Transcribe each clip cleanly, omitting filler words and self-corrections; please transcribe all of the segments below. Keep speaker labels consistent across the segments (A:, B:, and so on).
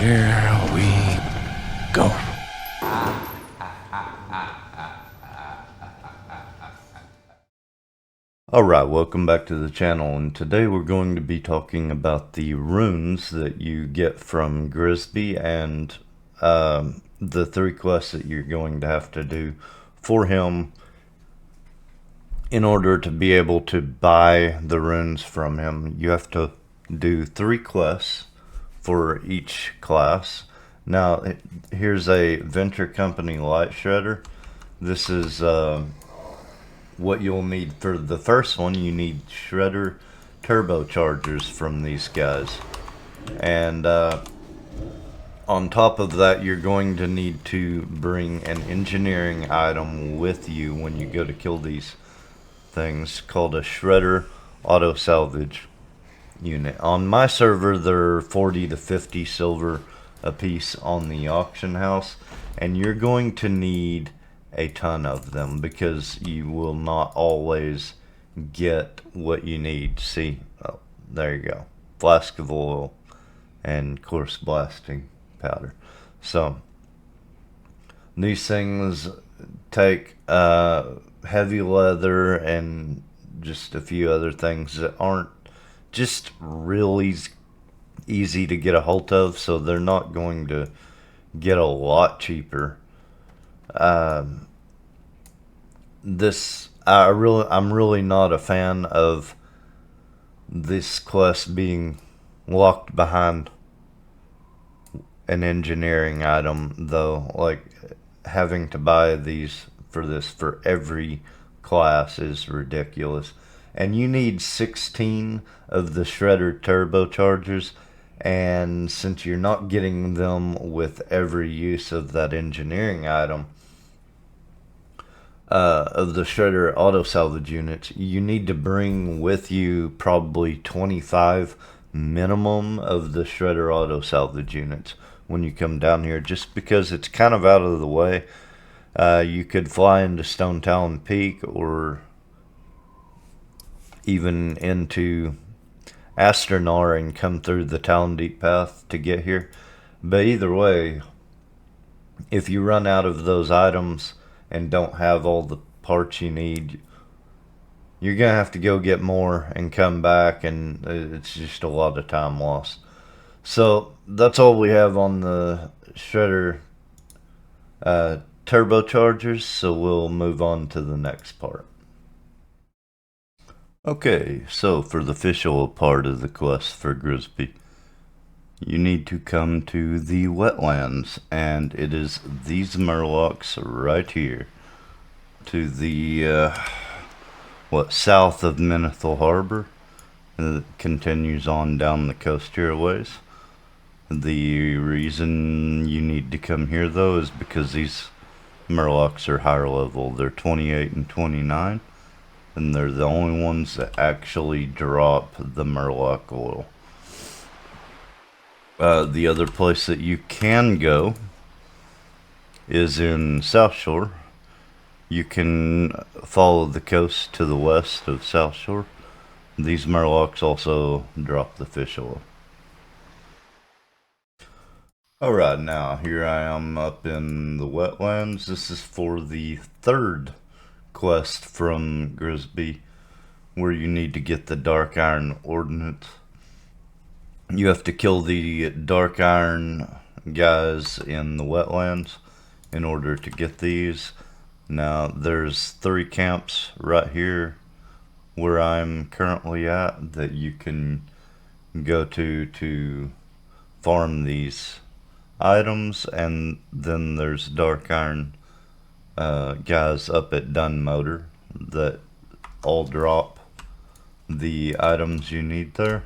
A: Here we go.
B: Alright, welcome back to the channel, and today we're going to be talking about the runes that you get from Grizzby and the 3 quests that you're going to have to do for him in order to be able to buy the runes from him. You have to do 3 quests for each class. Now, here's a Venture Company Light Shredder. This is what you'll need for the first one. You need shredder turbochargers from these guys, and on top of that, you're going to need to bring an engineering item with you when you go to kill these things, called a shredder auto salvage unit. On my server, they're 40 to 50 silver a piece on the auction house, and you're going to need a ton of them because you will not always get what you need. See, oh, there you go, flask of oil and coarse blasting powder. So these things take heavy leather and just a few other things that aren't just really easy to get a hold of, so they're not going to get a lot cheaper. I'm really not a fan of this quest being locked behind an engineering item, though. Like, having to buy these for every class is ridiculous. And you need 16 of the shredder turbochargers, and since you're not getting them with every use of that engineering item, of the shredder auto salvage units, you need to bring with you probably 25 minimum of the shredder auto salvage units when you come down here, just because it's kind of out of the way. You could fly into Stone Talon Peak or even into Astronar and come through the Talon Deep path to get here. But either way, if you run out of those items and don't have all the parts you need, you're gonna have to go get more and come back, and it's just a lot of time lost. So that's all we have on the shredder turbochargers, so we'll move on to the next part. Okay, so for the official part of the quest for Grizzby, you need to come to the wetlands, and it is these Murlocs right here to the south of Menethil Harbor. It continues on down the coast here a ways. The reason you need to come here, though, is because these Murlocs are higher level. They're 28 and 29, and they're the only ones that actually drop the Murloc oil. The other place that you can go is in South Shore. You can follow the coast to the west of South Shore. These Murlocs also drop the fish oil. Alright, now here I am up in the wetlands. This is for the 3rd quest from Grizzby, where you need to get the dark iron ordinance. You have to kill the dark iron guys in the wetlands in order to get these. Now there's 3 camps right here where I'm currently at that you can go to farm these items, and then there's dark iron guys up at Dunmotor that all drop the items you need there.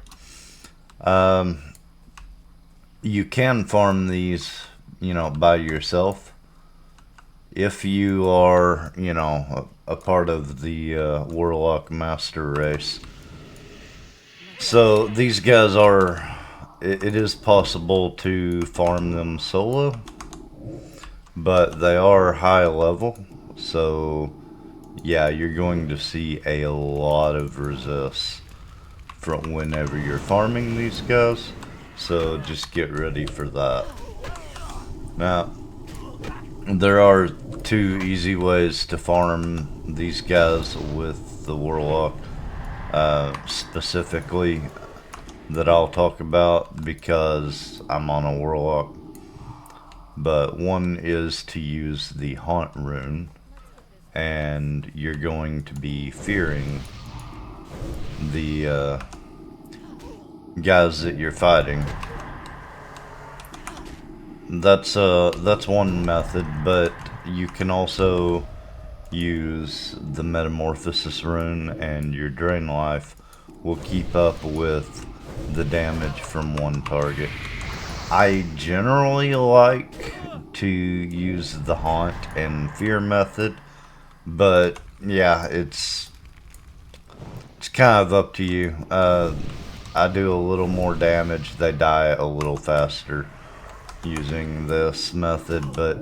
B: You can farm these, by yourself if you are, a part of the Warlock Master race. So these guys are, it is possible to farm them solo, but they are high level, so yeah, you're going to see a lot of resists from whenever you're farming these guys. So just get ready for that. Now, there are 2 easy ways to farm these guys with the Warlock, specifically, that I'll talk about because I'm on a Warlock. But one is to use the Haunt Rune, and you're going to be fearing the guys that you're fighting. That's one method, but you can also use the Metamorphosis Rune, and your Drain Life will keep up with the damage from one target. I generally like to use the Haunt and Fear method, but yeah, it's kind of up to you. I do a little more damage, they die a little faster using this method, but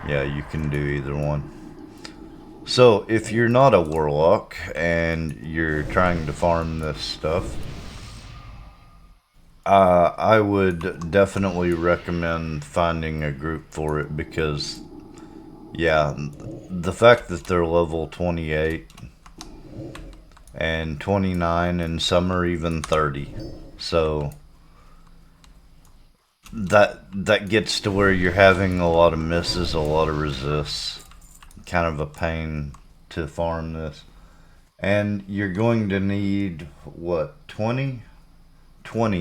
B: yeah, you can do either one. So if you're not a Warlock and you're trying to farm this stuff, I would definitely recommend finding a group for it, because yeah, the fact that they're level 28 and 29 and some are even 30, so that gets to where you're having a lot of misses, a lot of resists, kind of a pain to farm this. And you're going to need, what, 20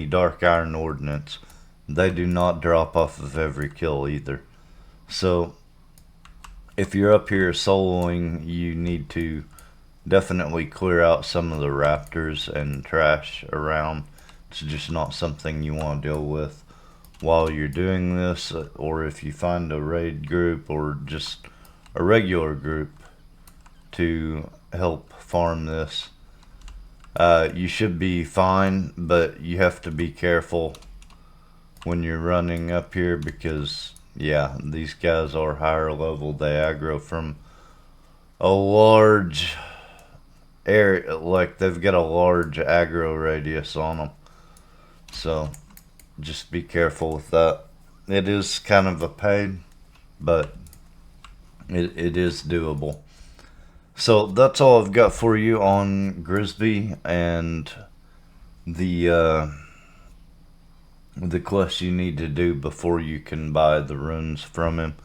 B: Dark Iron Ordnance. They do not drop off of every kill either. So if you're up here soloing, you need to definitely clear out some of the raptors and trash around. It's just not something you want to deal with while you're doing this, or if you find a raid group or just a regular group to help farm this, you should be fine, but you have to be careful when you're running up here, because yeah, these guys are higher level. They aggro from a large area, like they've got a large aggro radius on them, so just be careful with that. It is kind of a pain, but it is doable. So that's all I've got for you on Grizzby and the quest you need to do before you can buy the runes from him.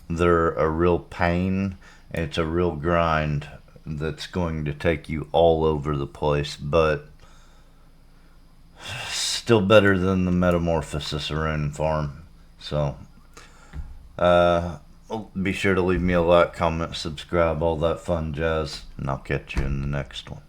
B: They're a real pain. It's a real grind that's going to take you all over the place, but still better than the Metamorphosis Rune farm. So be sure to leave me a like, comment, subscribe, all that fun jazz, and I'll catch you in the next one.